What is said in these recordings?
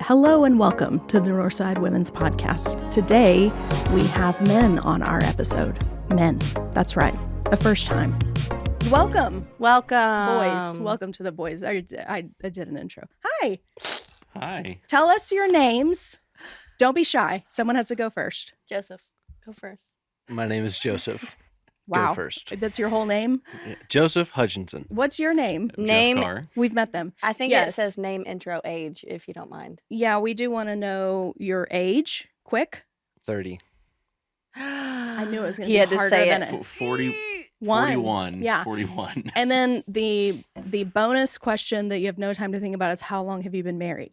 Hello and welcome to the Northside Women's Podcast. Today, we have men on our episode. Men. That's right. The first time. Welcome. Boys. Welcome to the boys. I did an intro. Hi. Hi. Tell us your names. Don't be shy. Someone has to go first. Joseph, go first. My name is Joseph. Wow. Go first. That's your whole name? Yeah. Joseph Hutchinson. What's your name? Name. Jeff Carr. We've met them. I think Yes. it says name, intro, age, if you don't mind. Yeah, we do want to know your age. Quick. 30. I knew it was going He to had be to harder say than it. it. 41. Yeah. 41. And then the bonus question that you have no time to think about is how long have you been married?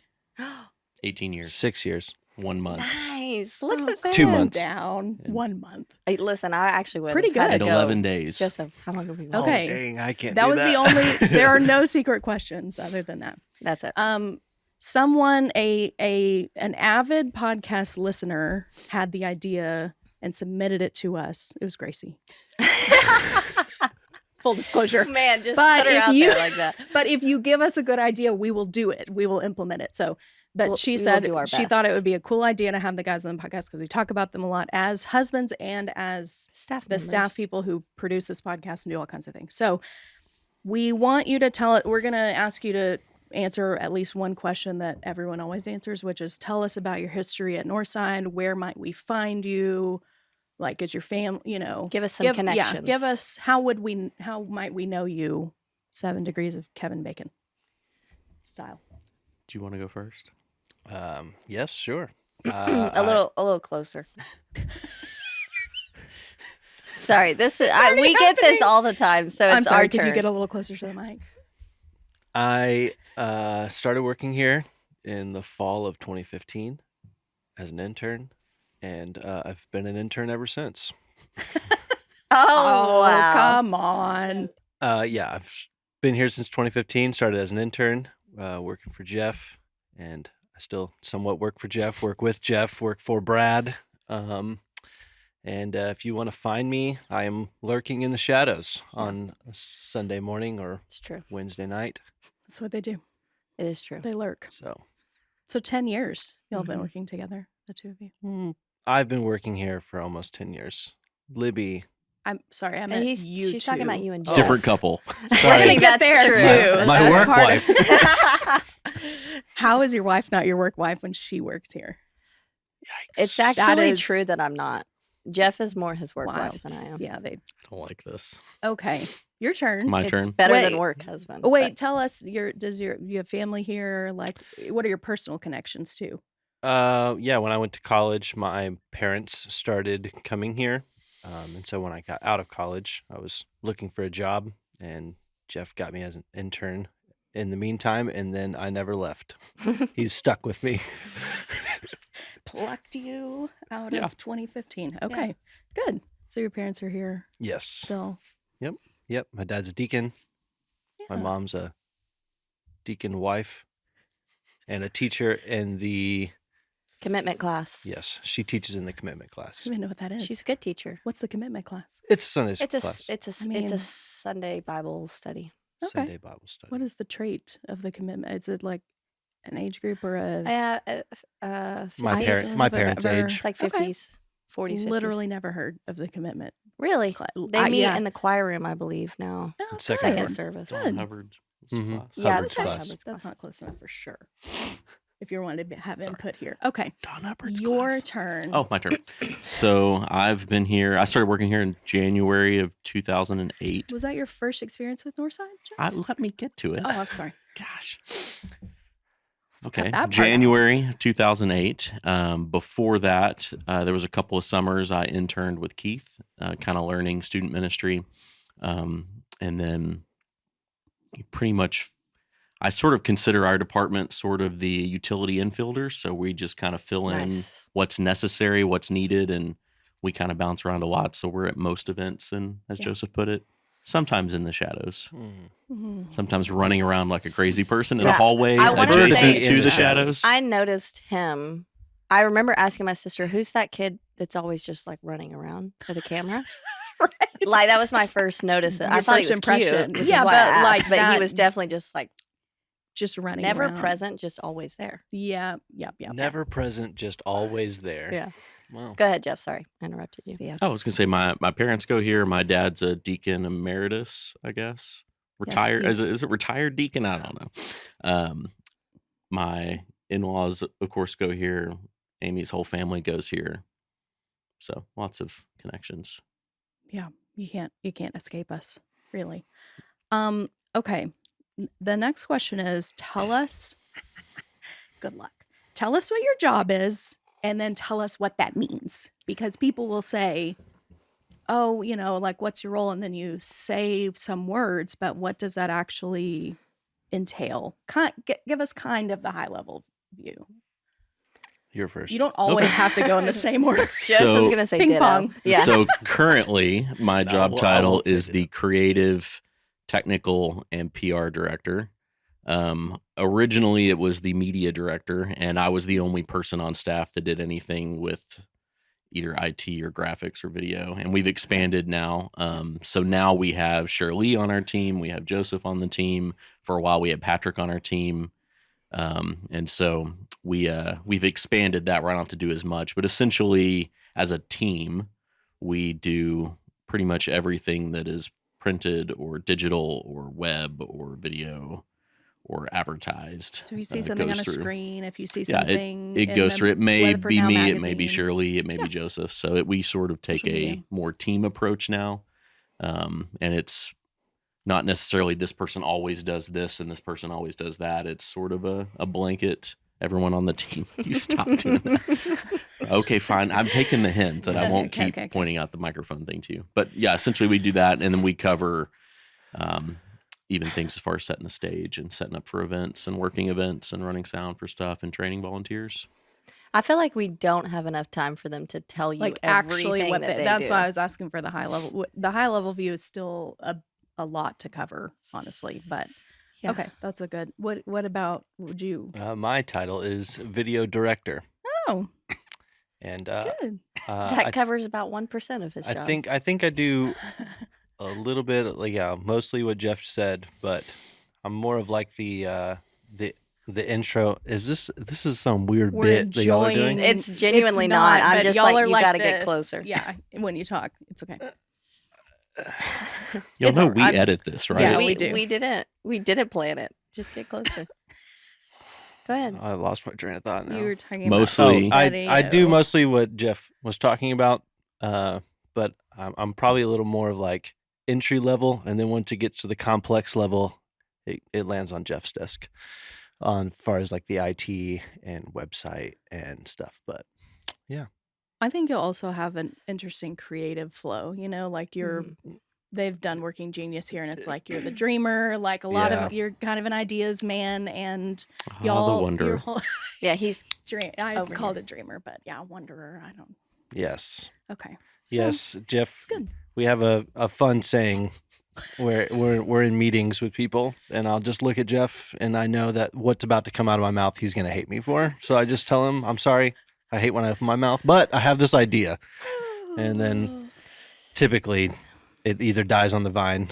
18 years. 6 years. 1 month. Nice. Look at that. 2 months. Down. 1 month. Hey, listen, I actually would Pretty have had good. to And go. 11 days. Joseph, how long have we been? Okay. Oh, dang, I can't That do was that. the only, there are no secret questions other than that. That's it. Someone, an avid podcast listener had the idea and submitted it to us. It was Gracie. Full disclosure. Man, just But put her if out you- there like that. But if you give us a good idea, we will do it. We will implement it. But she we will said do our she thought it best. would be a cool idea to have the guys on the podcast because we talk about them a lot as husbands and as Staff the staff members. people who produce this podcast and do all kinds of things. So we want you to tell it. We're going to ask you to answer at least one question that everyone always answers, which is tell us about your history at Northside. Where might we find you? Like, is your family, Give us some connections. Yeah, give us, how might we know you? 7 degrees of Kevin Bacon style. Do you want to go first? Yes, sure. a little closer. Sorry, this is we get this all the time, so it's I'm sorry, our could turn. you get a little closer to the mic? I started working here in the fall of 2015 as an intern, and I've been an intern ever since. oh, wow. Come on. Yeah, I've been here since 2015. Started as an intern, working for Jeff, and I still somewhat work for Jeff, work with Jeff, work for Brad. And if you want to find me, I am lurking in the shadows on a Sunday morning or It's true. Wednesday night. That's what they do. It is true. They lurk. So 10 years y'all have been Mhm. working together, the two of you. I've been working here for almost 10 years. Libby, I'm sorry, I And meant you she's two. talking about you and Jeff. different couple. We're Sorry. gonna get That's there true. too. My That's work part of- wife. How is your wife not your work wife when she works here? It's That actually is- true that I'm not. Jeff is more his work Wild. wife than I am. Yeah, they. I don't like this. Okay, your turn. My It's turn. better Wait. than work husband. Oh, wait, tell us you have family here? Like, what are your personal connections too? Yeah, when I went to college, my parents started coming here. And so when I got out of college, I was looking for a job, and Jeff got me as an intern in the meantime, and then I never left. He's stuck with me. Plucked you out Yeah. of 2015. Okay, good. So your parents are here Yes. still. Yep. My dad's a deacon. My Yeah. mom's a deacon wife and a teacher in the, Commitment class. yes, she teaches in the commitment I class. don't even know what that is. She's a good teacher. What's the commitment class? It's Sunday It's class. I mean- it's a Sunday Bible study. Okay. Sunday Bible study. What is the trait of the commitment? Is it like an age group or a? my 50s. parent, my If I've parents' ever- age. It's like Okay. 50s, 40s, 50s. Literally never heard of the commitment. Really? They I- meet yeah. in the choir room, I believe, now. Oh, second good. Second service. Good. Hubbard's Mm-hmm. class. Yeah, Hubbard's it's like class. Hubbard's That's class. not close enough for sure. If you wanted to have input here. Okay. Don Hubbard's Your class. turn. Oh, my turn. So I started working here in January of 2008. Was that your first experience with Northside, Jeff? Let me get to it. Oh, I'm sorry. Gosh. Cut Okay. that part out. January 2008. Before that, there was a couple of summers I interned with Keith, kind of learning student ministry. And then pretty much, I sort of consider our department sort of the utility infielder. So we just kind of fill in Nice. what's necessary, what's needed, and we kind of bounce around a lot. So we're at most events, and as Yeah. Joseph put it, sometimes in the shadows, Mhm. sometimes running around like a crazy person in a Yeah. hallway I wanted to adjacent say- to the shadows. I noticed him. I remember asking my sister, who's that kid that's always just like running around for the camera? Right. Like, that was my first notice. I Your thought he first was impression. cute, which Yeah, is why but I asked, like but that- he was definitely just like just running Never around. present, just always there. Yeah. Yep. Never present, just always there. Yeah. Wow. Go ahead, Jeff. Sorry, I interrupted you. Yeah. I was gonna say my parents go here. My dad's a deacon emeritus, I guess. Retired he's- is it retired deacon? I don't know. My in-laws, of course, go here. Amy's whole family goes here. So lots of connections. Yeah. You can't escape us, really. Okay. The next question is, tell us, good luck. Tell us what your job is, and then tell us what that means. Because people will say, oh, like, what's your role? And then you say some words, but what does that actually entail? Give us kind of the high level view. You're first. You don't always have to go in the same order. Jess was gonna say Ping ditto. pong. Yeah. So currently, my No, job I title won't say is the creative, technical, and PR director. Originally, it was the media director, and I was the only person on staff that did anything with either IT or graphics or video. And we've expanded now. So now we have Shirley on our team. We have Joseph on the team. For a while, we had Patrick on our team. And so we've expanded that. We don't have to do as much, but essentially as a team, we do pretty much everything that is printed or digital or web or video or advertised. So if you see something on goes a through. screen, if you see Yeah, something, it in goes the through. It may Weather for be Now me, it may be magazine. Shirley, it may be Joseph. So we sort of take Social a media. more team approach now. And it's not necessarily this person always does this and this person always does that. It's sort of a blanket. Everyone on the team, you stop doing that. Okay, fine. I'm taking the hint that I won't keep Okay. pointing out the microphone thing to you. But yeah, essentially we do that, and then we cover even things as far as setting the stage and setting up for events and working events and running sound for stuff and training volunteers. I feel like we don't have enough time for them to tell you Like everything actually what that they that's do. why I was asking for the high level. The high level view is still a lot to cover, honestly. But Yeah. okay, that's a good. What about would you? My title is video director, Oh, and good. That I covers about 1% of his job. I think I do a little bit, mostly what Jeff said, but I'm more of like the intro. This is some weird We're bit that y'all are doing? enjoying- It's genuinely not. I'm but just y'all like, are you gotta get this. closer. Yeah, when you talk, it's okay. You'll It's know all we right. edit this, right? Yeah, we, we do. We didn't plan it. Just get closer. Go ahead. I lost my train of thought now. You were talking Mostly- about I do video. mostly what Jeff was talking about, but I'm probably a little more of like entry level, and then once it gets to the complex level, it lands on Jeff's desk, on far as like the IT and website and stuff. But I think you'll also have an interesting creative flow. Like you're. They've done Working Genius here, and it's like you're the dreamer. Like a lot Yeah. of you're kind of an ideas man, and Ah, y'all. the wonder. Your whole Yeah, he's dream. I Over called here. it dreamer, but yeah, wanderer. I don't. yes, Okay. So, yes, Jeff. It's good. We have a fun saying where we're in meetings with people, and I'll just look at Jeff, and I know that what's about to come out of my mouth, he's going to hate me for. So I just tell him, I'm sorry, I hate when I open my mouth, but I have this idea, and then typically it either dies on the vine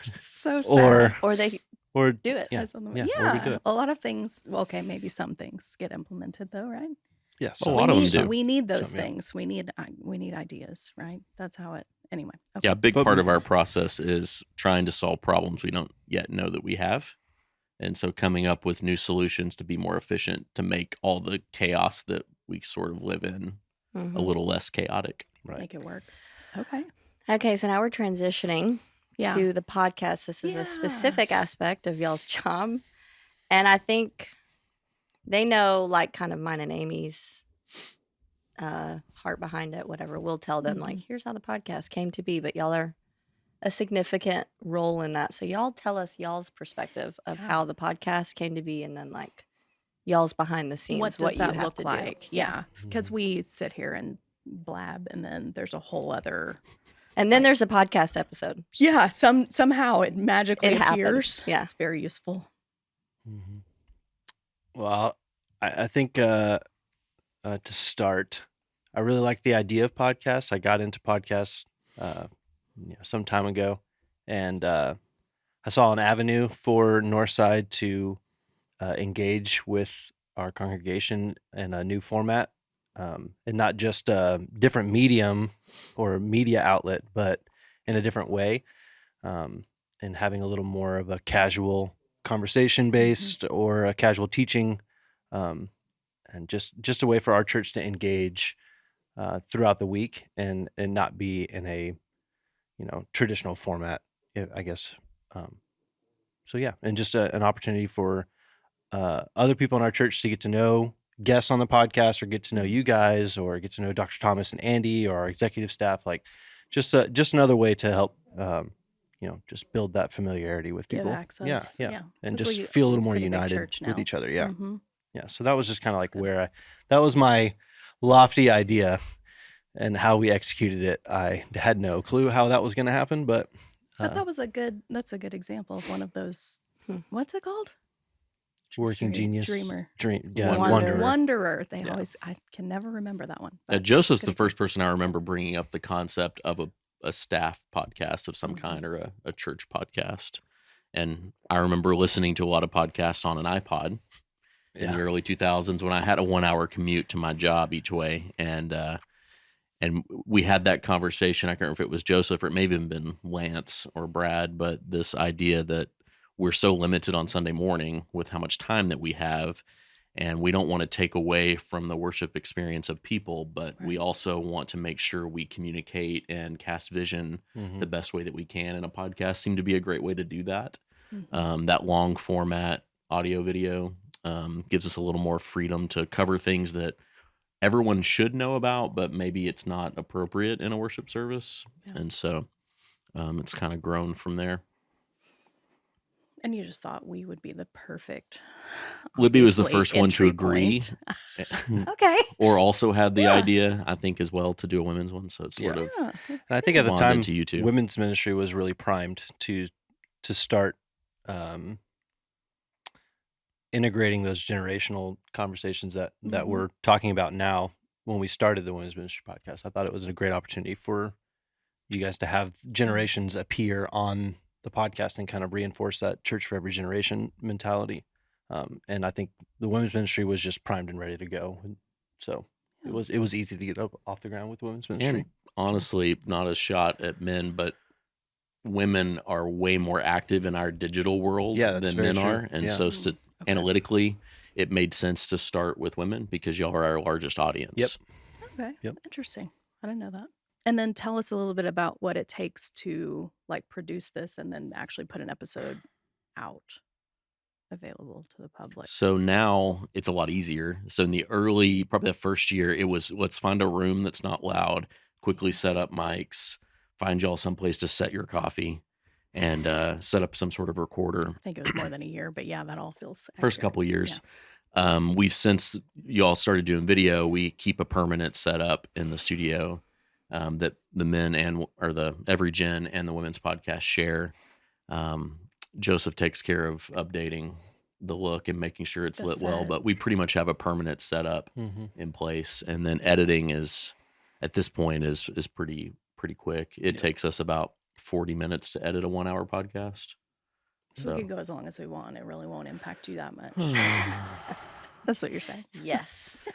So sad. or they or do it. Yeah. As on the- or we do it. a lot of things. Well, okay, maybe some things get implemented though, right? Yes. A lot of them do. We need those Some, yeah. things. We need ideas, right? That's how it. Anyway. Okay. Yeah, a big But- part of our process is trying to solve problems we don't yet know that we have. And so coming up with new solutions to be more efficient to make all the chaos that we sort of live in Mhm. a little less chaotic. Right. Make it work. Okay. Okay, so now we're transitioning Yeah. to the podcast. This is Yeah. a specific aspect of y'all's job. And I think they know, like, kind of mine and Amy's heart behind it, whatever. We'll tell them, like, here's how the podcast came to be. But y'all are a significant role in that. So y'all tell us y'all's perspective of Yeah. how the podcast came to be, and then, like, y'all's behind the scenes, What does you that have look to like? do. Yeah, because we sit here and blab, and then there's a whole other. And then there's a podcast episode. Yeah, somehow it magically It happens, appears. yeah. It's very useful. Mhm. Well, I think to start, I really like the idea of podcasts. I got into podcasts some time ago, and I saw an avenue for Northside to engage with our congregation in a new format, and not just a different medium or media outlet, but in a different way, and having a little more of a casual conversation based or a casual teaching, and just a way for our church to engage throughout the week and not be in a traditional format, I guess. So yeah, and just an opportunity for other people in our church to get to know guests on the podcast, or get to know you guys, or get to know Dr. Thomas and Andy, or our executive staff. Like just another way to help, just build that familiarity with Give people. access. Yeah. And 'Cause just feel a little more pretty big united church with now. each other. Yeah. Mhm. Yeah. So that was just kind of like good. that was my lofty idea, and how we executed it. I had no clue how that was going to happen, but But that's a good example of one of those, what's it called? working genius Dreamer. Wanderer. Wanderer. Yeah. I can never remember that one. Now, but Joseph's it's a the good first example. person I remember bringing up the concept of a staff podcast of some kind, or a church podcast. And I remember listening to a lot of podcasts on an iPod in the early 2000s when I had a 1-hour commute to my job each way. And we had that conversation. I can't remember if it was Joseph or it may have even been Lance or Brad, but this idea that we're so limited on Sunday morning with how much time that we have, and we don't want to take away from the worship experience of people, but we also want to make sure we communicate and cast vision the best way that we can. And a podcast seemed to be a great way to do that. That long format audio video gives us a little more freedom to cover things that everyone should know about, but maybe it's not appropriate in a worship service. Yeah. And so it's kind of grown from there. And you just thought we would be the perfect. Libby was the obviously, first one to entry agree. point. Okay. Or also had the Yeah. idea, I think, as well, to do a women's one. So it's sort of Yeah. And I think at the responded time, to you too. women's ministry was really primed to start integrating those generational conversations that we're talking about now. When we started the women's ministry podcast, I thought it was a great opportunity for you guys to have generations appear on the podcast and kind of reinforce that church for every generation mentality. And I think the women's ministry was just primed and ready to go. And so it was easy to get up off the ground with women's ministry. And honestly, not a shot at men, but women are way more active in our digital world than men are. And so analytically, it made sense to start with women because y'all are our largest audience. Okay. Yep. Interesting. I didn't know that. And then tell us a little bit about what it takes to like produce this and then actually put an episode out available to the public. So now it's a lot easier. So in the early, probably the first year, it was let's find a room that's not loud, quickly set up mics, find y'all someplace to set your coffee, and set up some sort of recorder. I think it was more than a year, but yeah, that all feels First accurate. couple of years. We've since y'all started doing video, we keep a permanent setup in the studio that the men or the Every Gen and the women's podcast share. Joseph takes care of updating the look and making sure it's lit well, but we pretty much have a permanent setup in place. And then editing is at this point is pretty quick. It takes us about 40 minutes to edit a 1-hour podcast. So we can go as long as we want. It really won't impact you that much. That's what you're saying. Yes.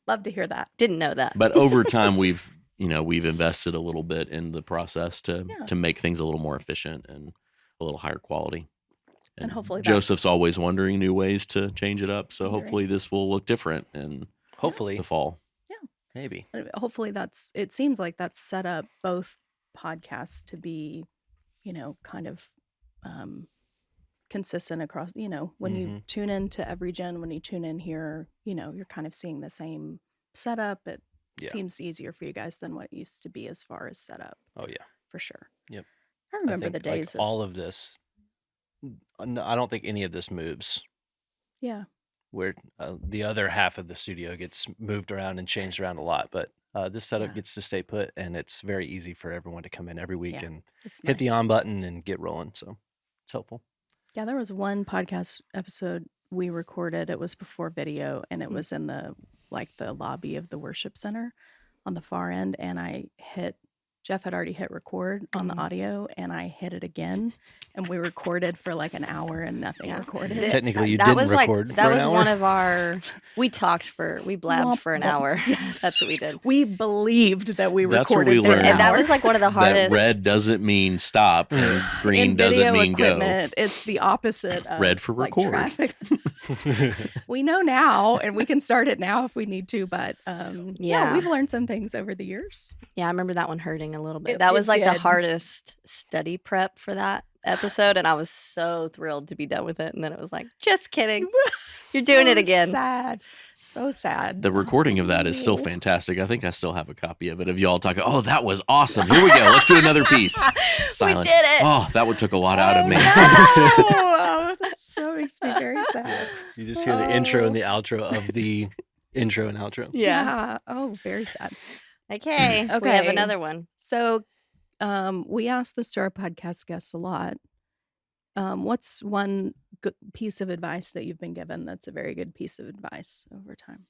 Love to hear that. Didn't know that. But over time, we've invested a little bit in the process to make things a little more efficient and a little higher quality. And hopefully Joseph's always wondering new ways to change it up. So hopefully this will look different in the fall. Yeah. Maybe. Hopefully it seems like that's set up both podcasts to be, kind of consistent across, when you tune into Every Gen, when you tune in here, you're kind of seeing the same setup. It seems easier for you guys than what it used to be as far as setup. Oh yeah, for sure. Yep. I remember the days of all of this. I don't think any of this moves. Yeah. Where the other half of the studio gets moved around and changed around a lot, but this setup gets to stay put, and it's very easy for everyone to come in every week and hit the on button and get rolling. So it's helpful. Yeah, there was one podcast episode we recorded. It was before video, and it was in the lobby of the worship center on the far end, and I hit Jeff had already hit record on the audio, and I hit it again, and we recorded for like an hour and nothing recorded. Technically, you that didn't was like record that for an was hour. one of our. We blabbed Womp for an womp. hour. That's what we did. We believed that we That's what recorded we for an learned. And that hour. was like one of the That hardest. red doesn't mean stop, and green In doesn't video mean go. equipment, it's the opposite of Red for like, record. traffic. We know now, and we can start it now if we need to. But Yeah. we've learned some things over the years. Yeah, I remember that one hurting a little bit. It- that was it like the did. hardest study prep for that episode, and I was so thrilled to be done with it. And then it was like, just kidding. You're doing it again. Sad, so sad. The recording of that is so fantastic. I think I still have a copy of it of y'all talking. Oh, that was awesome. Here we go. Let's do another piece. Silence. did it. Oh, that one took a lot out of me. Oh, that so makes me very sad. You just hear the intro and the outro of the intro and outro. Yeah. Oh, very sad. Okay. We have Okay. another one. So, we ask this to our podcast guests a lot. What's one good piece of advice that you've been given that's a very good piece of advice over time?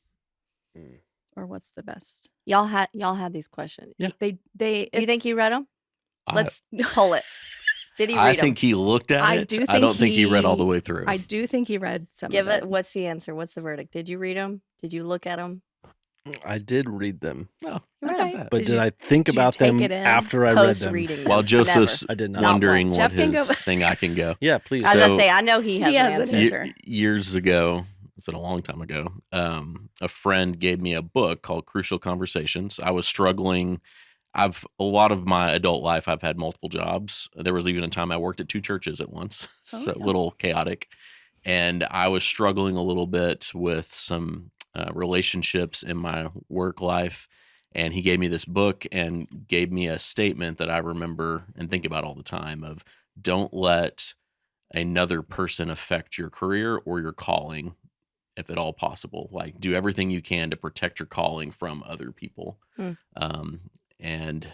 Or what's the best? Y'all had these questions. Yeah. They. Do you think you read them? Let's pull it. Did he read I them? think he looked at I it. do I think don't think he read all the he- way through. I do think he read some Give of it. What's the answer? What's the verdict? Did you read them? Did you look at them? I did read them, Oh, Okay. I got that. but Did did you- I think did you about take them it in after I read Post them? reading. While Joseph's I did not. Not wondering once. what Jeff can his go- thing, I can go. Yeah, please. I was gonna So- say I know he has, He has an an answer. answer. Years ago, it's been a long time ago, a friend gave me a book called Crucial Conversations. I was struggling. A lot of my adult life, I've had multiple jobs. There was even a time I worked at 2 churches at once, Oh, so a yeah. little chaotic. And I was struggling a little bit with some relationships in my work life. And he gave me this book and gave me a statement that I remember and think about all the time of don't let another person affect your career or your calling if at all possible. Like do everything you can to protect your calling from other people. And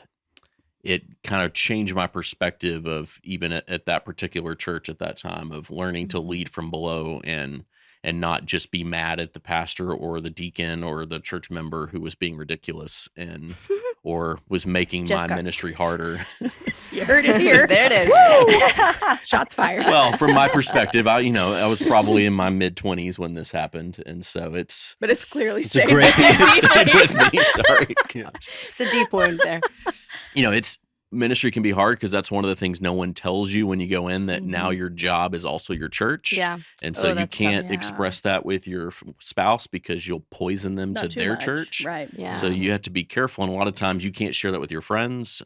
it kind of changed my perspective of even at that particular church at that time of learning to lead from below and not just be mad at the pastor or the deacon or the church member who was being ridiculous and or was making Jeff my Gar- ministry harder. You heard it here. There it is. Shots fired. Well, from my perspective, I was probably in my mid-20s when this happened, and so it's But it's clearly a stayed great- with you it stayed deeply. with me. Sorry. Yeah. It's a deep wound there. It's ministry can be hard because that's one of the things no one tells you when you go in that now your job is also your church. Yeah. And so Oh, you that's tough. can't Yeah. express that with your spouse because you'll poison them Not to too their much. church. Right. Yeah. So you have to be careful. And a lot of times you can't share that with your friends.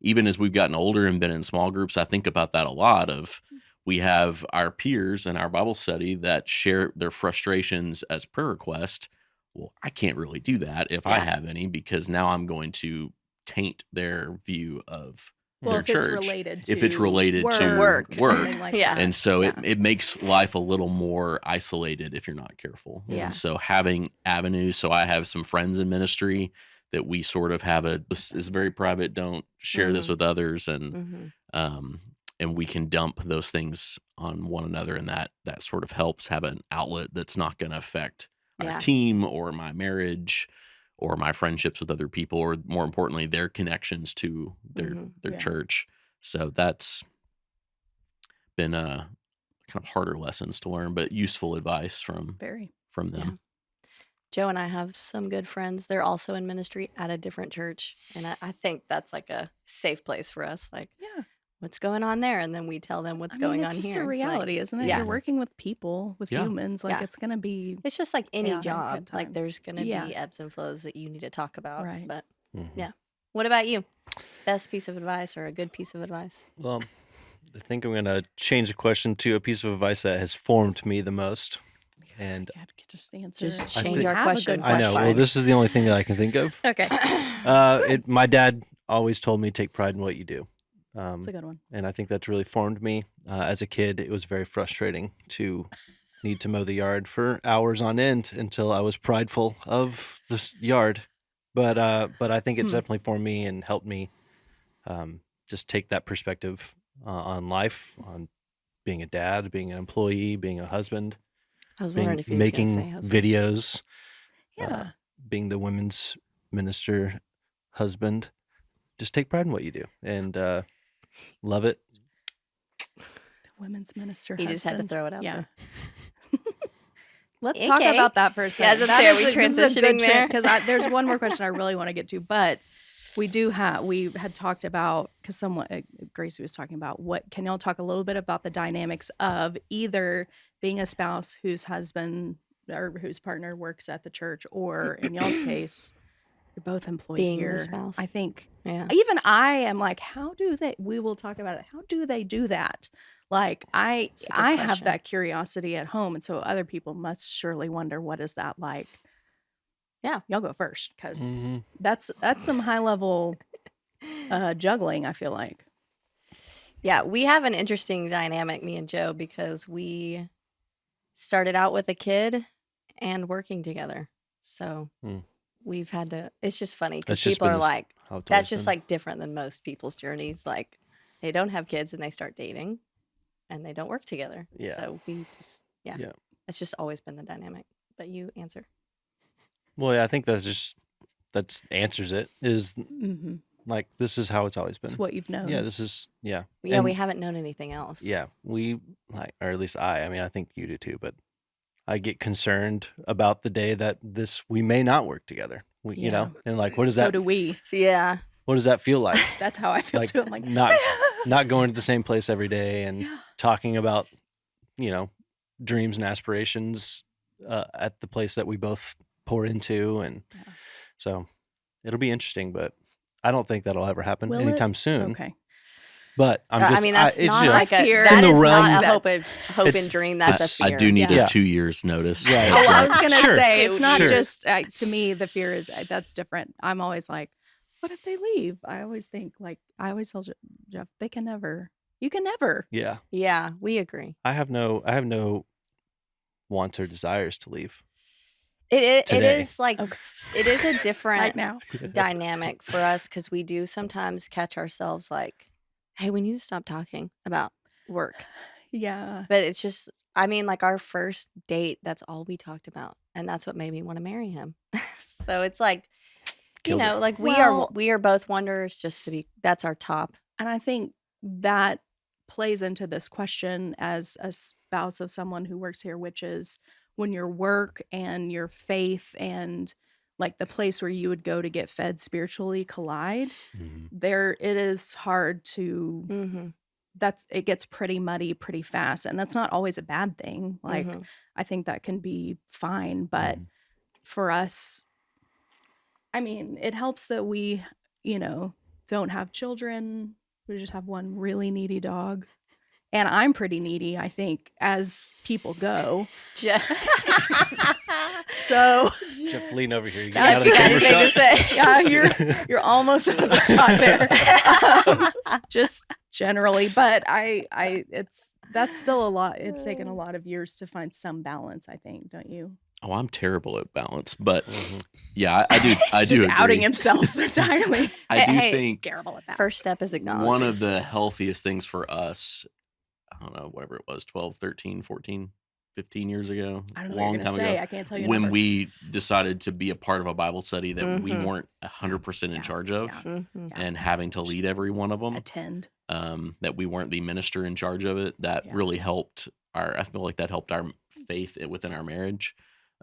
Even as we've gotten older and been in small groups, I think about that a lot of we have our peers in our Bible study that share their frustrations as prayer requests. Well, I can't really do that if I Yeah. have any because now I'm going to taint their view of Well, their if church. it's related to If it's related to Work. or something like Yeah. that. And so Yeah. it makes life a little more isolated if you're not careful. Yeah. And so having avenues. So I have some friends in ministry that we sort of have this is very private. Don't share this with others. And we can dump those things on one another. And that sort of helps have an outlet that's not going to affect our Yeah. team or my marriage or my friendships with other people, or more importantly, their connections to their Yeah. church. So that's been kind of harder lessons to learn, but useful advice from Very. them. Joe and I have some good friends. They're also in ministry at a different church. And I think that's like a safe place for us. Like, Yeah. what's going on there? And then we tell them what's I mean, going it's on just here. a reality, Like, isn't it? yeah. You're working with people, with Yeah. humans. Like Yeah. it's gonna be It's just like any chaotic job. at Like times. there's going to Yeah. be ebbs and flows that you need to talk about. Right. But Mhm. yeah. What about you? Best piece of advice or a good piece of advice? Well, I think I'm going to change the question to a piece of advice that has formed me the most. And yeah, just answer. Just it. change We our have a question. good I know, well, question. this is the only thing that I can think of. Okay. My dad always told me take pride in what you do. That's a good one. And I think that's really formed me. As a kid, it was very frustrating to need to mow the yard for hours on end until I was prideful of the yard. But I think it's definitely formed me and helped me just take that perspective on life, on being a dad, being an employee, being a husband, I was wondering being, if you were going to making say husband. videos, Yeah. being the women's minister husband. just take pride in what you do and love it. The women's minister He just had to husband. throw it out there. Let's talk Okay. about that for a second. Yeah, that's fair. We This is a good transitioning there? because there's one more question I really want to get to, but we had talked about, because someone, Gracie was talking about, can y'all talk a little bit about the dynamics of either being a spouse whose husband or whose partner works at the church, or in y'all's case, you're both employed Being the here. spouse. I think Yeah. even I am like, how do they? We will talk about it. How do they do that? Like I a good have question. that curiosity at home, and so other people must surely wonder, what is that like? Yeah. Y'all go first, because Mm-hmm. that's some high level juggling, I feel like. Yeah, we have an interesting dynamic, me and Joe, because we started out with a kid and working together. So Hmm. we've had to, it's just funny because That's just people been are this- like, how it's that's always just been. like different than most people's journeys. Like they don't have kids and they start dating and they don't work together. Yeah. So we just, yeah, it's just always been the dynamic. But you answer. Well, yeah, I think that's answers it. Is Mm-hmm. like, this is how it's always been. It's what you've known. Yeah, this is Yeah, And- we haven't known anything else. Yeah, we like, or at least I mean, I think you do too, but I get concerned about the day that we may not work together. You know, and like, what does So that? do we. So, yeah. What does that feel like? That's how I feel Like, too. I'm like, not going to the same place every day and talking about, dreams and aspirations at the place that we both pour into, and so it'll be interesting. But I don't think that'll ever happen Will anytime it? soon. Okay. But I'm just. I mean, that's it's not just, like a, fear. that It's in is the realm. not a hope It's- and dream. That's a fear. I do need Yeah. a 2 years notice. Right. Oh, I was gonna Sure. say it's not Sure. just to me. The fear is that's different. I'm always like, what if they leave? I always think I always tell Jeff, they can never. You can never. Yeah, Yeah, we agree. I have no wants or desires to leave. It Today. is like Okay. it is a Right different now. dynamic for us because we do sometimes catch ourselves like, hey, we need to stop talking about work. Yeah. But it's just, I mean, like our first date, that's all we talked about, and that's what made me want to marry him. So it's like, Killed it. like Well- we are both wanderers. Just to be, that's our top. And I think that plays into this question as a spouse of someone who works here, which is when your work and your faith and like the place where you would go to get fed spiritually collide, it is hard to Mm-hmm. it gets pretty muddy pretty fast, and that's not always a bad thing. Like Mhm. I think that can be fine, but for us, I mean, it helps that we, don't have children. We just have one really needy dog. And I'm pretty needy, I think, as people go. So Jeff, lean over here. You That's got a what camera I shot? yeah, you're almost on the shot there. Just generally, but that's still a lot. It's taken a lot of years to find some balance, I think, don't you? Oh, I'm terrible at balance, but yeah, I do Just agree. outing himself entirely. I do Hey, think Terrible at that. First step is acknowledging. one of the healthiest things for us, I don't know, whatever it was, 12, 13, 14, 15 years ago, I don't know long what you're time gonna say. ago, I can't tell you a when number. we decided to be a part of a Bible study that we Mhm. weren't 100% in charge of, Yeah. Mhm. and having to lead every one of them, Attend. that we weren't the minister in charge of it, that Yeah. really helped I feel like that helped our faith within our marriage.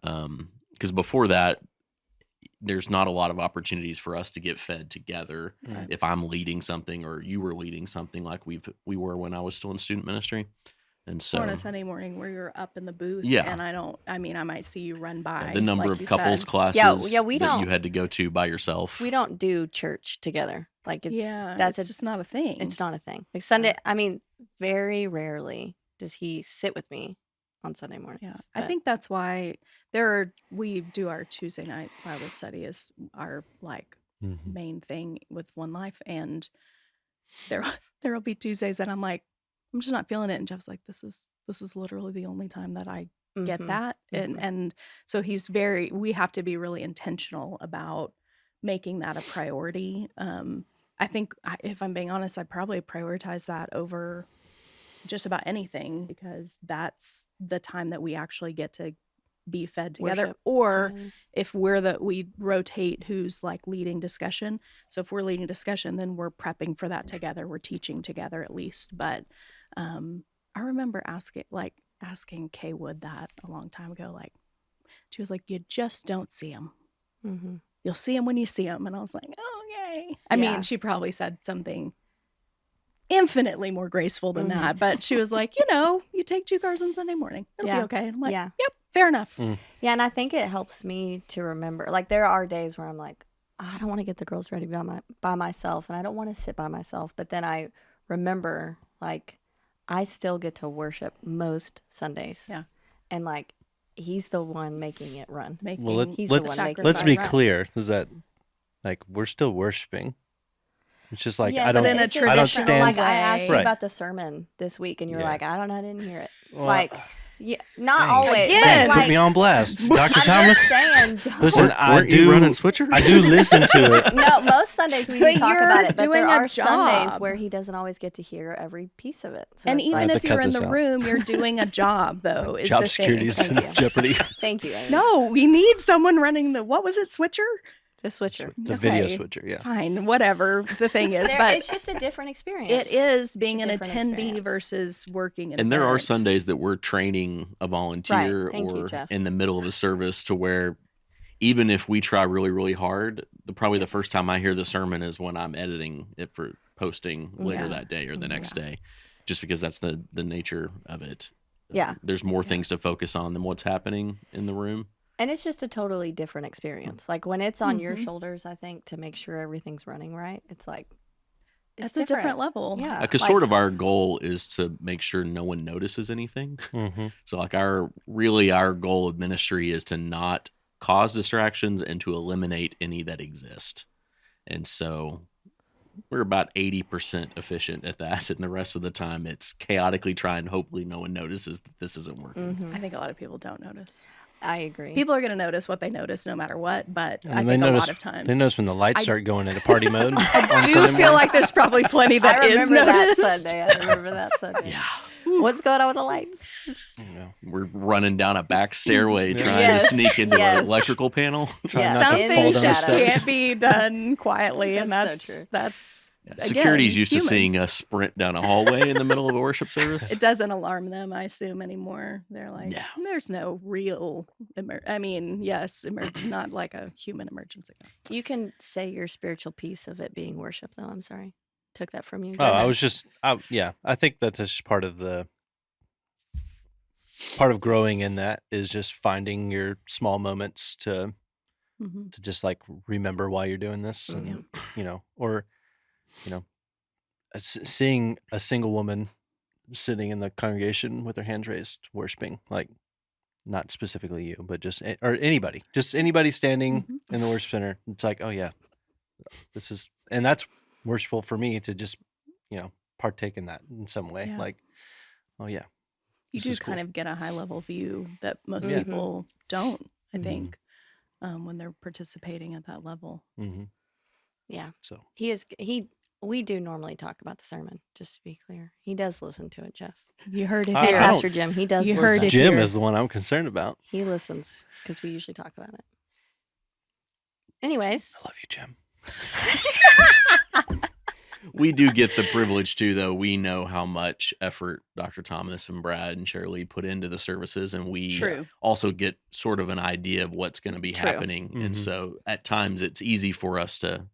Because before that, there's not a lot of opportunities for us to get fed together. Right. If I'm leading something or you were leading something like we were when I was still in student ministry. And so Or on a Sunday morning where you're up in the booth, Yeah. and I might see you run by. the number like of you couples said. classes Yeah, we that don't- you had to go to by yourself. We don't do church together. Like it's That's just not a thing. it's not a thing. Like Sunday, I mean, very rarely does he sit with me on Sunday mornings. Yeah, I but- think that's why we do our Tuesday night Bible study as our main thing with One Life, and there'll be Tuesdays that I'm like, I'm just not feeling it, and Jeff's like, this is literally the only time that I get Mhm. that, and so we have to be really intentional about making that a priority. I think if I'm being honest, I probably prioritize that over just about anything, because that's the time that we actually get to be fed together. Worship Or together. if we rotate who's like leading discussion. So if we're leading discussion, then we're prepping for that together. We're teaching together at least. But I remember asking Kay Wood that a long time ago. Like, she was like, you just don't see them. Mm-hmm. You'll see them when you see them. And I was like, oh, yay. I Yeah. mean, she probably said something infinitely more graceful than Mm-hmm. that. But she was like, you take 2 cars on Sunday morning. It'll be okay. And I'm like, Yeah. yep, fair enough. Yeah, and I think it helps me to remember. Like, there are days where I'm like, "Oh, I don't want to get the girls ready by myself, and I don't want to sit by myself." But then I remember, like, I still get to worship most Sundays. Yeah. And, like, he's the one making it run. Well, He's the let's one making let's it be run. clear: is that like we're still worshiping? It's just like Yes, I don't, but in a it's I don't traditional stand. Like, I asked you Right. about the sermon this week, and you were Yeah. like, I don't know, I didn't hear it. Well, like, yeah, not dang. always. Again. But, Put like, me on blast, Dr. I'm Thomas. just saying. don't- Listen, I Weren't you do running Switcher? I do listen to it. No, most Sundays we But do talk you're about it, but doing there a are Sundays job. where he doesn't always get to hear every piece of it. So And it's even like, have if to you're cut in this the out. room, you're doing a job, though, is Job the security is thing. in Thank you. jeopardy. thank you, Amy. No, we need someone running what was it, switcher? the switcher. The video Okay. switcher, yeah. Fine, whatever the thing is. There- But it's just a different experience. it is being an different attendee experience. versus working an And there are event. Sundays that we're training a volunteer Right. Thank you, or Jeff. in the middle of a service to where even if we try really, really hard, probably the first time I hear the sermon is when I'm editing it for posting later Yeah. that day or the next day, just because that's the nature of it. Yeah. There's more things to focus on than what's happening in the room. And it's just a totally different experience. Like, when it's on your Mhm. shoulders, I think, to make sure everything's running right, it's like, it's That's a different level. Yeah. Because like- sort of our goal is to make sure no one notices anything. Mm-hmm. So like our goal of ministry is to not cause distractions and to eliminate any that exist. And so we're about 80% efficient at that. And the rest of the time it's chaotically trying, hopefully no one notices that this isn't working. Mhm. I think a lot of people don't notice. I agree. People are going to notice what they notice no matter what, but I And think they a notice, lot of times. they notice when the lights I- start going into party mode. on I do Sunday feel morning. like there's probably plenty that I is remember that noticed. Sunday. I remember that Sunday. Yeah. What's going on with the lights? You know, We're running down a back stairway trying Yes. to sneak into Yes. an electrical panel. trying Yeah. not Some to in the fall things down the just shadows. steps. can't be done quietly, and That's so true. that's Yeah, Security's again, used to seeing humans. us sprint down a hallway in the middle of a worship service. It doesn't alarm them, I assume, anymore. They're like, No. there's no real, yes, not like a human emergency. You can say your spiritual piece of it being worship, though. I'm sorry. Took that from you. Go Oh, I ahead. was just, I think that's just part of growing in that is just finding your small moments to Mhm. just like remember why you're doing this, and or seeing a single woman sitting in the congregation with their hands raised, worshiping, like not specifically you, but just or anybody standing Mhm. in the worship center. It's like, oh yeah, and that's worshipful for me to just partake in that in some way. Yeah. Like, oh yeah, You This do is cool. kind of get a high level view that most Yeah. people don't, I Mhm. think, when they're participating at that level. hmm Yeah. So We do normally talk about the sermon, just to be clear. He does listen to it, Jeff. You heard it I And here. don't- Pastor Jim, he does You listen. heard it Jim here. is the one I'm concerned about. He listens because we usually talk about it. Anyways, I love you, Jim. We do get the privilege too, though. We know how much effort Dr. Thomas and Brad and Shirley put into the services, and we True. also get sort of an idea of what's going to be True. happening. Mhm. And so at times it's easy for us to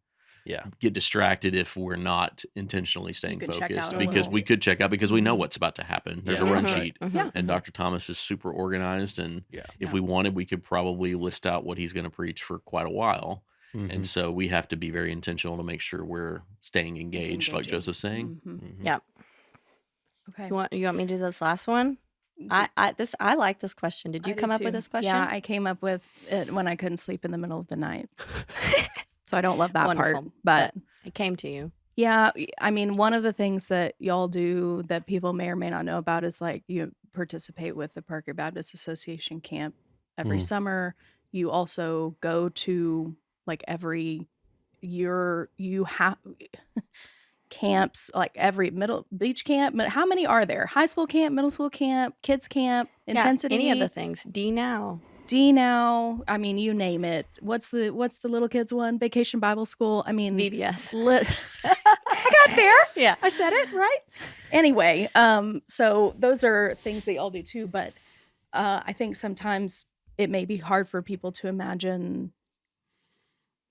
Yeah. get distracted if we're not intentionally staying could check focused, out a because little. we could check out because we know what's about to happen. There's Yeah. a run Mhm. sheet. Mhm. And Dr. Thomas is super organized, and Yeah. if Yeah. we wanted, we could probably list out what he's going to preach for quite a while. Mhm. And so we have to be very intentional to make sure we're staying engaged, like Engaging. Joseph's saying. Mhm. Mhm. yeah. Okay. You want me to do this last one? I like this question. Did you I do come up too. with this question? Yeah, I came up with it when I couldn't sleep in the middle of the night. So I don't love that part. Wonderful. But It came to you. yeah, I mean, one of the things that y'all do that people may or may not know about is like you participate with the Parker Baptist Association camp every summer. You also go to like every year, you have camps, like every middle beach camp. But how many are there? High school camp, middle school camp, kids camp, intensity. Yeah, any of the things. D now. D-Now, I mean, you name it. What's the little kids one? Vacation Bible School. I mean, VBS. I got there. Yeah. I said it right. Anyway, so those are things that y'all do too, but I think sometimes it may be hard for people to imagine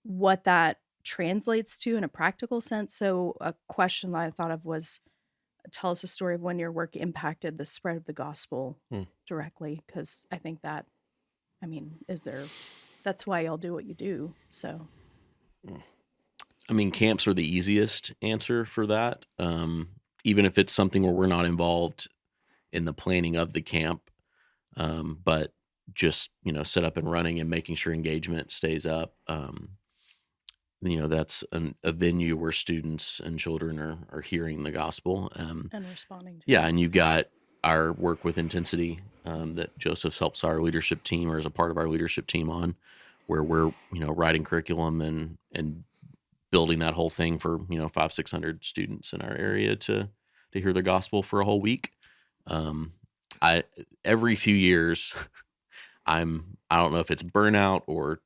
what that translates to in a practical sense. So a question that I thought of was, tell us a story of when your work impacted the spread of the gospel directly, because I think that, I mean, that's why y'all do what you do. So, I mean, camps are the easiest answer for that. Even if it's something where we're not involved in the planning of the camp, but just, set up and running and making sure engagement stays up. That's a venue where students and children are hearing the gospel. and responding to Yeah, and you've got our work with intensity that Joseph helps our leadership team, or is a part of our leadership team on, where we're writing curriculum and building that whole thing for 500-600 students in our area to hear the gospel for a whole week. I every few years, I don't know if it's burnout or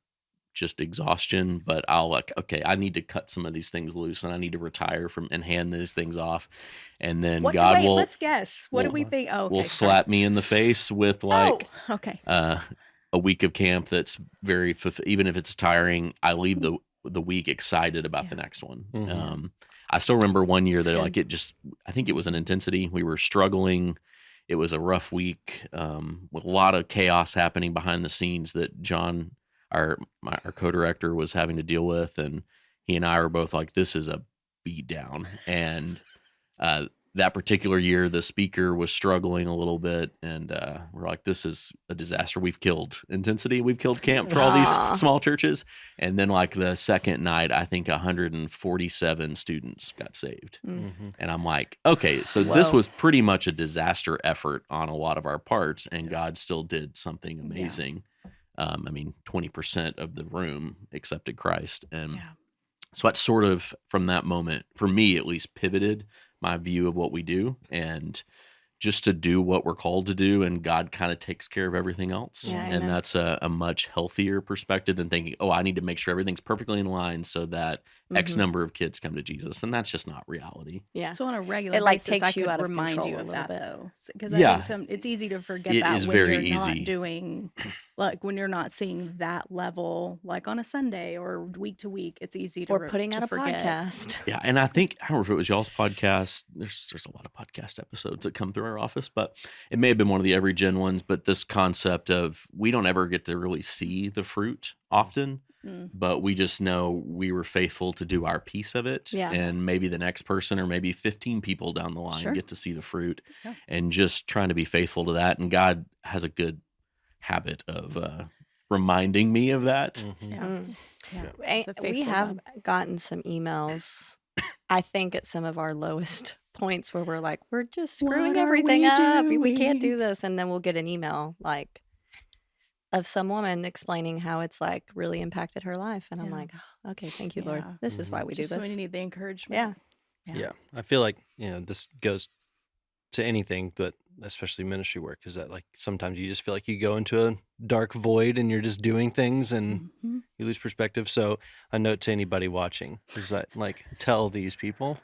just exhaustion, but I'll okay, I need to cut some of these things loose, and I need to retire from and hand these things off, and then God will. Let's guess. What do we think? Oh, okay, will sorry. slap me in the face with okay. A week of camp that's very even if it's tiring. I leave the week excited about the next one. Mm-hmm. I still remember one year that good. I think it was an intensity. We were struggling. It was a rough week with a lot of chaos happening behind the scenes that John, our co-director, was having to deal with, and he and I were both like, "This is a beat down." And that particular year, the speaker was struggling a little bit, and we're like, "This is a disaster. We've killed intensity. We've killed camp for all these small churches." And then, like the second night, I think 147 students got saved, and I'm like, "Okay, so this was pretty much a disaster effort on a lot of our parts, and God still did something amazing." I mean, 20% of the room accepted Christ, and so that's sort of from that moment, for me at least, pivoted my view of what we do, and just to do what we're called to do, and God kind of takes care of everything else. Yeah, and that's a much healthier perspective than thinking, oh, I need to make sure everything's perfectly in line so that X number of kids come to Jesus. And that's just not reality. Yeah. So on a regular It, like, basis, takes I you could out of remind control you a of little that bit. though, because Yeah. I think it's easy to forget It that is when very you're easy. not doing, like when you're not seeing that level, like on a Sunday or week to week. It's easy to Or putting to out a forget. podcast. Yeah, and I think, I don't know if it was y'all's podcast. There's a lot of podcast episodes that come through our office, but it may have been one of the Every Gen ones. But this concept of we don't ever get to really see the fruit often, but we just know we were faithful to do our piece of it, Yeah. and maybe the next person or maybe 15 people down the line Sure. get to see the fruit, Yeah. and just trying to be faithful to that. And God has a good habit of reminding me of that. Mm-hmm. Yeah. And It's a we faithful have job. gotten some emails, I think at some of our lowest points, where we're like, we're just screwing What are everything we up. We can't doing? do this. And then we'll get an email like of some woman explaining how it's like really impacted her life. And I'm Yeah. like, oh, okay, thank you, Lord. Yeah. This is why we Just do when this. you need the encouragement. Yeah. Yeah. Yeah, I feel like this goes to anything, but especially ministry work. Is that like sometimes you just feel like you go into a dark void and you're just doing things and Mhm. you lose perspective. So a note to anybody watching is that like tell these people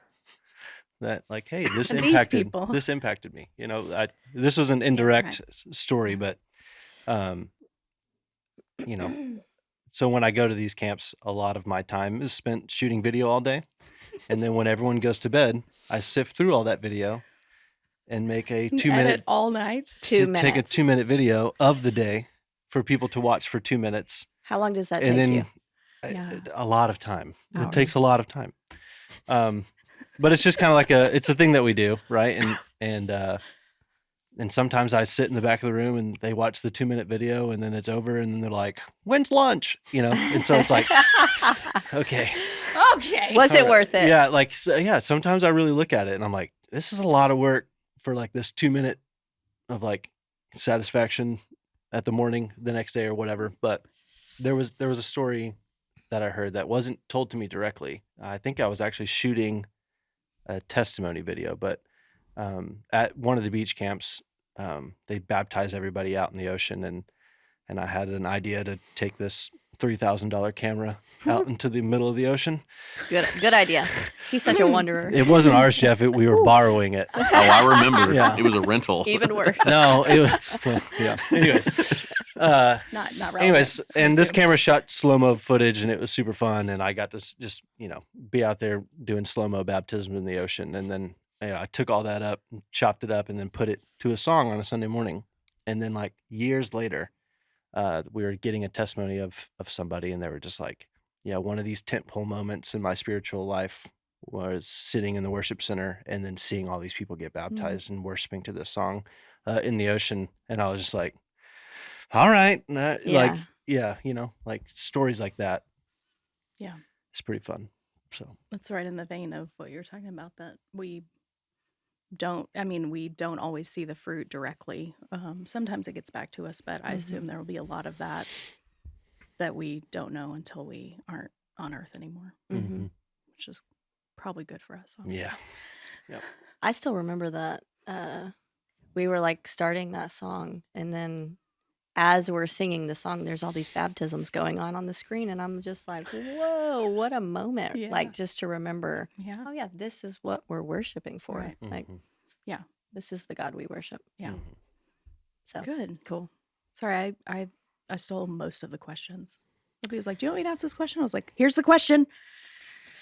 that like, hey, this These people. impacted me. This was an indirect story, but so when I go to these camps, a lot of my time is spent shooting video all day. And then when everyone goes to bed, I sift through all that video and make a 2-minute Edit all night. 2 take a minutes. 2-minute video of the day for people to watch for 2 minutes. How long does that And take then you? Yeah. a lot of time. It takes a Hours. lot of time. But it's just kind of like it's a thing that we do, right? And sometimes I sit in the back of the room and they watch the 2-minute video and then it's over and then they're like, "When's lunch?" And so it's like, okay. Okay. Was it worth it? Yeah, sometimes I really look at it and I'm like, this is a lot of work for like this 2 minute of like satisfaction at the morning the next day or whatever. But there was a story that I heard that wasn't told to me directly. I think I was actually shooting a testimony video, but at one of the beach camps, they baptize everybody out in the ocean, and and I had an idea to take this $3,000 camera out into the middle of the ocean. Good idea. He's such a wanderer. It wasn't ours, Jeff. We were borrowing it. Oh, I remember. Yeah. It was a rental. Even worse. No, it was, well, yeah. Anyways, Not relevant. anyways, and this Assume. camera shot slow-mo footage, and it was super fun. And I got to just, be out there doing slow-mo baptism in the ocean. And then I took all that up, and chopped it up, and then put it to a song on a Sunday morning. And then like years later, we were getting a testimony of somebody, and they were just like, yeah, one of these tentpole moments in my spiritual life was sitting in the worship center and then seeing all these people get baptized and worshiping to this song in the ocean. And I was just like, all right. Like, yeah, like stories like that. Yeah. It's pretty fun. So That's right in the vein of what you're talking about, that we don't always see the fruit directly. Sometimes it gets back to us, but I assume there will be a lot of that we don't know until we aren't on earth anymore, which is probably good for us. Honestly. yeah. I still remember that we were like starting that song, and then as we're singing the song, there's all these baptisms going on the screen, and I'm just like, whoa, what a moment. Yeah. Like, just to remember, Yeah. oh yeah, this is what we're worshiping for. Right. Like, Yeah. this is the God we worship. Yeah. So Good. cool. Sorry, I stole most of the questions. Libby was like, "Do you want me to ask this question?" I was like, "Here's the question."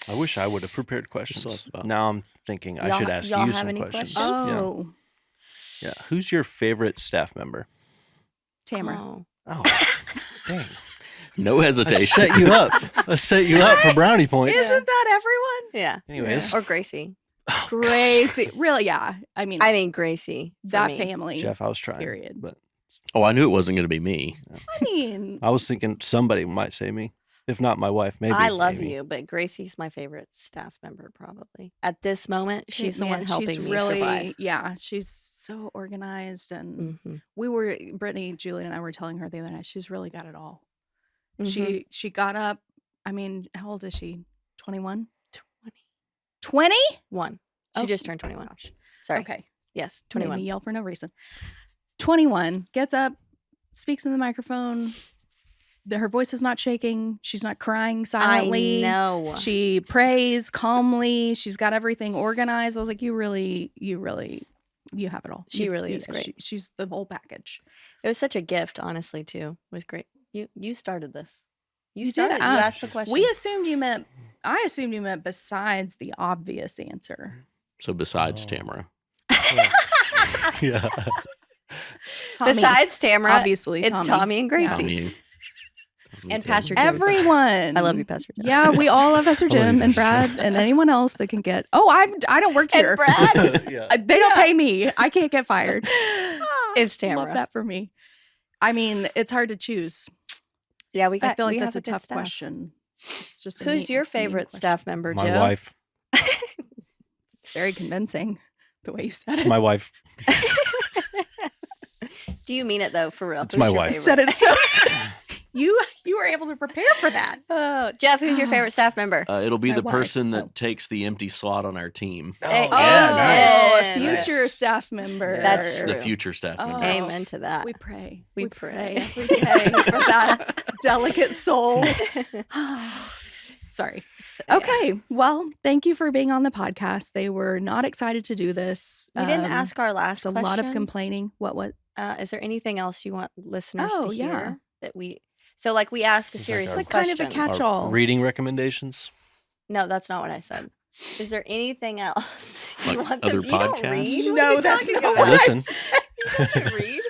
I wish I would have prepared questions. Still about- Now I'm thinking I should ask y'all you have some any questions. questions? Oh, Yeah. Who's your favorite staff member? Tamara. Oh. Oh, dang. No I hesitation. set you up. I set you up for brownie points. Isn't that everyone? Yeah. Anyways, Or Gracie. Gracie. Really? Yeah. I mean, Gracie. for that me. family. Jeff, I was trying. Period. But Oh, I knew it wasn't going to be me. I mean, I was thinking somebody might say me. If not my wife, maybe. I love Amy. you, but Gracie's my favorite staff member probably. At this moment, she's the man, one helping she's me really, survive. Yeah, she's so organized, and Mhm. Brittany, Julie, and I were telling her the other night, she's really got it all. Mhm. She got up. I mean, how old is she? 21? 20. 20? One. She Oh, just turned 21. Sorry. Okay. Yes, Made 21. me yell for no reason. 21, gets up, speaks in the microphone. Her voice is not shaking. She's not crying silently. I know. She prays calmly. She's got everything organized. I was like, you have it all. She really is great. She's the whole package. It was such a gift, honestly, too. With great. You started this. You did started. You ask. asked the question. I assumed you meant besides the obvious answer. So besides Tamara. Yeah. Tommy. Besides Tamara, Obviously, it's Tommy and Gracie. Tommy. And Pastor Jim. Everyone. I love you, Pastor Jim. Yeah, we all love Pastor love you, Jim and Pastor Brad and anyone else that can get. Oh, I don't work here. And Brad. Yeah. They don't pay me. I can't get fired. It's Tamara. Love that for me. I mean, it's hard to choose. Yeah, we got. I feel like we that's have a good tough staff. question. It's just Who's your it's a mean favorite question. staff member, My Joe? wife. It's very convincing the way you said It's it. my wife. Do you mean it though, for real? It's Who's my your wife. favorite? Said it so. you were able to prepare for that. Oh, Jeff, who's your favorite staff member? It'll be My the wife. person that Oh. takes the empty slot on our team. Hey, yeah, a amen. future staff member. That's It's true. the future staff member. Oh. Amen to that. We pray. We We pray. pray every day for that delicate soul. Sorry. So, yeah. Okay. Well, thank you for being on the podcast. They were not excited to do this. You didn't ask our last It's a question. lot of complaining. What? Is there anything else you want listeners Oh, to yeah. hear that we? So, like, we ask a It's like series our- of Like kind of a questions. catch- Catch-all. Reading recommendations. No, that's not what I said. Is there anything else you Like want other them? You don't podcasts? read? No, What are you that's talking not about? what I Listen. said. You don't read?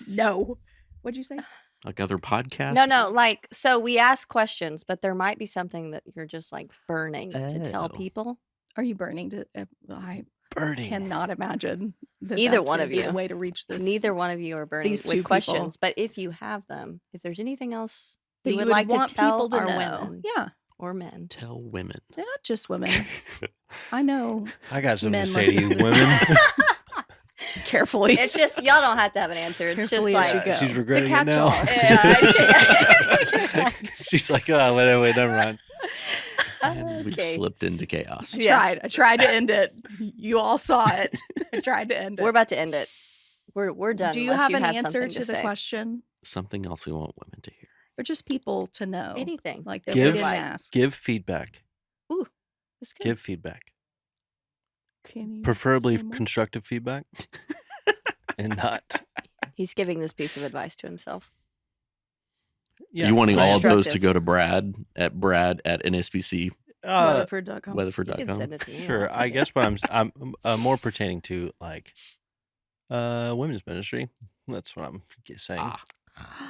No. What'd you say? Like other podcasts? No. Like, so we ask questions, but there might be something that you're just like burning to tell Oh. people. Are you burning to? I Birding. cannot imagine that Either that's one gonna of be you. the way to reach this. Neither one of you are burning these with two people. questions, but if you have them, if there's anything else that you would like want to tell people to our know. women Yeah, or men, Tell women. they're not just women. I know. I got something Men to say to listen you, to this. women. Carefully. it's just y'all don't have to have an answer. It's just Carefully as like you go. She's regretting it's a it now. catch-all. She's like, oh, wait, never mind. And we've Okay. slipped into chaos. I tried to end it. You all saw it. I tried to end it. We're about to end it. We're done. Do you unless have an answer something to the say. question? Something else we want women to hear. Or just people to know. Anything. Like that Give- we didn't ask. Give feedback. That's good. Give feedback. Can you Preferably say more? constructive feedback. And not. He's giving this piece of advice to himself. Yeah. You wanting all of those to Constructive. go to Brad at NSBC Weatherford.com. You can Weatherford.com. send it to me. Sure. I guess what I'm more pertaining to like women's ministry. That's what I'm saying.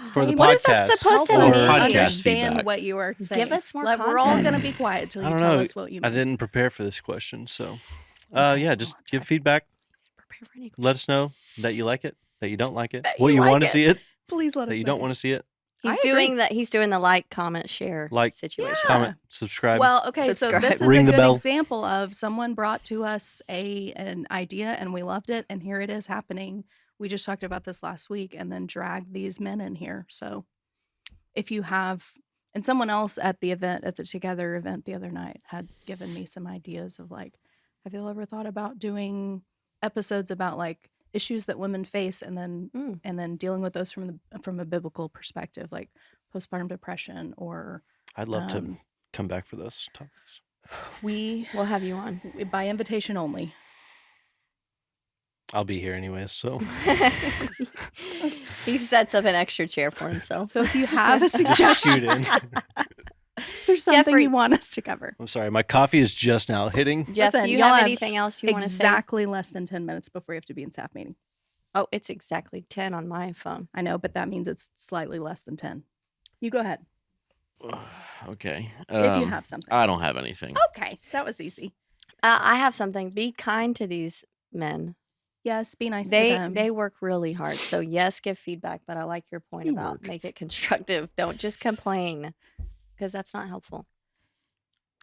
For the What is podcast. that supposed to Help mean? us Podcast understand feedback. what you are saying. Give us more We're all content. going to be quiet till I you don't tell know. us what you I mean. didn't prepare for this question, so Okay. yeah, just Well, give try. feedback. Prepare for any- Let us know that you like it, that you don't like it, That what you you like want to it. see it, Please let us that you know. don't want to see it. He's I agree. doing that. He's doing the like, comment, share Like, situation. Yeah. Comment, subscribe. Well, okay, so Subscribe. this is Ring a the good bell. example of someone brought to us an idea and we loved it, and here it is happening. We just talked about this last week and then dragged these men in here. So if you have, and someone else at the event, at the Together event the other night, had given me some ideas of like, have you ever thought about doing episodes about like issues that women face and then dealing with those from a biblical perspective, like postpartum depression or I'd love to um, come back for those topics. we We'll have you on. by invitation only. I'll be here anyways, so He sets up an extra chair for himself. So if you have a just suggestion, shoot in. if there's something Jeffrey. you want us to cover. I'm sorry, my coffee is just now hitting. Jeff, Listen, do you y'all have have anything else you want to say? Exactly less than 10 minutes before you have to be in staff meeting. Oh, it's exactly 10 on my phone. I know, but that means it's slightly less than 10. You go ahead Okay. if you have something. I don't have anything. Okay, that was easy. I have something. Be kind to these men. Yes, be nice to They them. they work really hard. So yes, give feedback, but I like your point You about work. make it constructive. Don't just complain, because that's not helpful.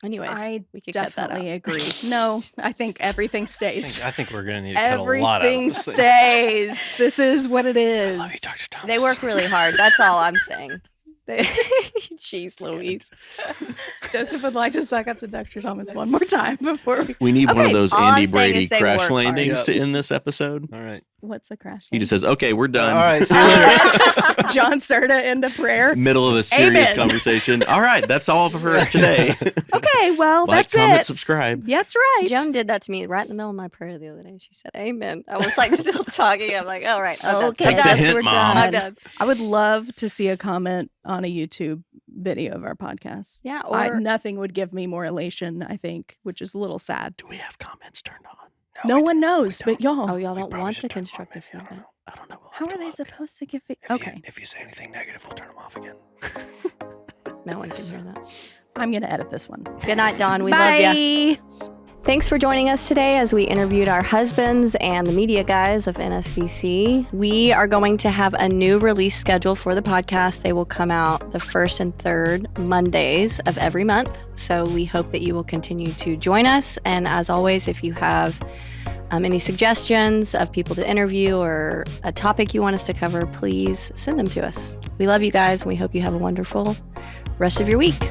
Anyways, I we could cut that out. definitely agree. No, I think everything stays. I think we're gonna need to cut a lot out of Everything this thing. stays. This is what it is. Love you, Dr. Thomas. They work really hard. That's all I'm saying. Jeez Louise. Joseph would like to suck up to Dr. Thomas one more time before we. We need one Okay, of those all I'm Andy saying Brady is they crash work hard. landings Yep. to end this episode. All right. What's the crash? He just says, "Okay, we're done." All right. See you later. John Serta into prayer. Middle of a serious Amen. conversation. All right, that's all for today. Okay, well, Like, that's comment, it. subscribe. Yeah, that's right. Joan did that to me right in the middle of my prayer the other day. She said, "Amen." I was like still talking. I'm like, "All right, I'm done. Okay, Take the guys, hint, we're Mom. done. I'm done." I would love to see a comment on a YouTube video of our podcast. Yeah, or Nothing would give me more elation, I think, which is a little sad. Do we have comments turned on? No one knows, but oh, y'all. y'all don't probably want should the turn them on, constructive maybe. I don't feedback. know. I don't know. We'll How have to are they look. supposed to give it? If Okay, if you say anything negative, we'll turn them off again. No one can hear that. I'm going to edit this one. Good night, Dawn. We Bye. love you. Thanks for joining us today as we interviewed our husbands and the media guys of NSBC. We are going to have a new release schedule for the podcast. They will come out the first and third Mondays of every month. So we hope that you will continue to join us. And as always, if you have any suggestions of people to interview or a topic you want us to cover, please send them to us. We love you guys. And we hope you have a wonderful rest of your week.